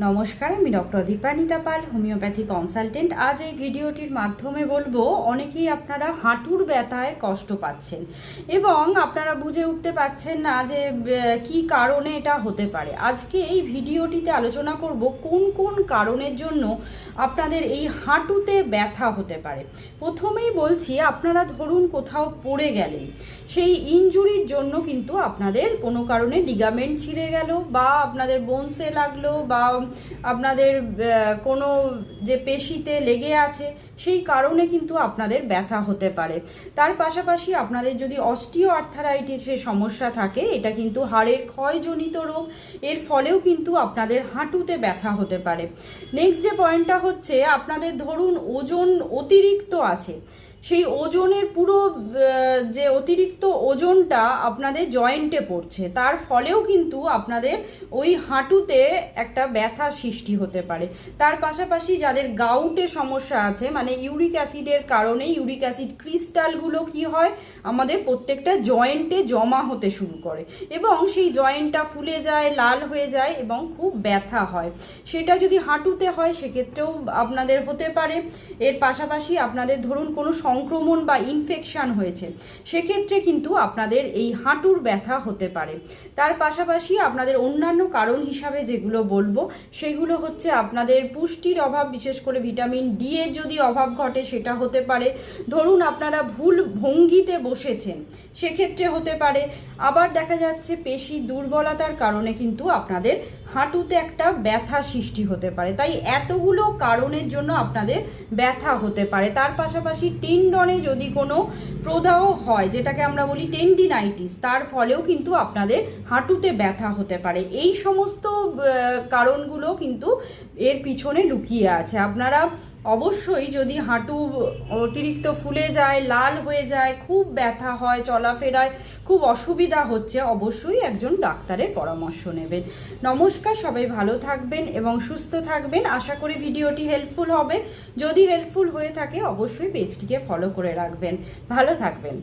নমস্কার, আমি ডক্টর দীপানিতা পাল, homeopathy consultant. আজ এই ভিডিওটির মাধ্যমে বলবো, অনেকেই আপনারা হাঁটুর ব্যথায় কষ্ট পাচ্ছেন এবং আপনারা বুঝে উঠতে পারছেন না যে কি কারণে এটা হতে পারে। আজকে এই ভিডিওটিতে আলোচনা করব কোন কোন কারণের জন্য আপনাদের এই হাঁটুতে ব্যথা হতে পারে। প্রথমেই বলছি, আপনারা ধরুন কোথাও পড়ে গেলেন, সেই ইনজুরির জন্য কিন্তু আপনাদের কোনো কারণে লিগামেন্ট ছিঁড়ে গেল বা আপনাদের বোনসে লাগলো বা আপনাদের কোনো যে পেশিতে লেগে আছে সেই কারণে কিন্তু আপনাদের ব্যথা হতে পারে। তার পাশাপাশি আপনাদের যদি অস্টিও আর্থারাইটিসের সমস্যা থাকে, এটা কিন্তু হাড়ের ক্ষয়জনিত রোগ, এর ফলেও কিন্তু আপনাদের হাঁটুতে ব্যথা হতে পারে। নেক্সট যে পয়েন্টটা হচ্ছে, আপনাদের ধরুন ওজন অতিরিক্ত আছে, সেই ওজনের পুরো যে অতিরিক্ত ওজনটা আপনাদের জয়েন্টে পড়ছে, তার ফলেও কিন্তু আপনাদের ওই হাঁটুতে একটা ব্যথা সৃষ্টি হতে পারে। তার পাশাপাশি যাদের গাউটের সমস্যা আছে, মানে ইউরিক অ্যাসিডের কারণে ইউরিক অ্যাসিড ক্রিস্টালগুলো কি হয়, আমাদের প্রত্যেকটা জয়েন্টে জমা হতে শুরু করে এবং সেই জয়েন্টটা ফুলে যায়, লাল হয়ে যায় এবং খুব ব্যথা হয়। সেটা যদি হাঁটুতে হয় সেক্ষেত্রেও আপনাদের হতে পারে। এর পাশাপাশি আপনাদের ধরুন কোনো সংক্রমণ বা ইনফেকশন হয়েছে, সেক্ষেত্রে কিন্তু আপনাদের এই হাঁটুর ব্যথা হতে পারে। তার পাশাপাশি আপনাদের অন্যান্য কারণ হিসাবে যেগুলো বলবো সেগুলো হচ্ছে, আপনাদের পুষ্টির অভাব, বিশেষ করে ভিটামিন ডি এর যদি অভাব ঘটে সেটা হতে পারে। ধরুন আপনারা ভুল ভঙ্গিতে বসেছেন, সেক্ষেত্রে হতে পারে। আবার দেখা যাচ্ছে পেশি দুর্বলতার কারণে কিন্তু আপনাদের হাঁটুতে একটা ব্যথা সৃষ্টি হতে পারে। তাই এতগুলো কারণের জন্য আপনাদের ব্যথা হতে পারে। তার পাশাপাশি টেন্ডনে যদি কোনো প্রদাহ হয়, যেটাকে আমরা বলি টেন্ডিনাইটিস, তার ফলেও কিন্তু আপনাদের হাঁটুতে ব্যথা হতে পারে। এই সমস্ত কারণগুলো কিন্তু এর পিছনে লুকিয়ে আছে। আপনারা অবশ্যই, যদি হাঁটু অতিরিক্ত ফুলে যায়, লাল হয়ে যায়, খুব ব্যথা হয়, চলাফেরায় খুব অসুবিধা হচ্ছে, অবশ্যই একজন ডাক্তারের পরামর্শ নেবেন। নমস্কার, সবাই ভালো থাকবেন এবং সুস্থ থাকবেন। আশা করি ভিডিওটি হেল্পফুল হবে। যদি হেল্পফুল হয়ে থাকে অবশ্যই পেজটিকে ফলো করে রাখবেন। ভালো থাকবেন।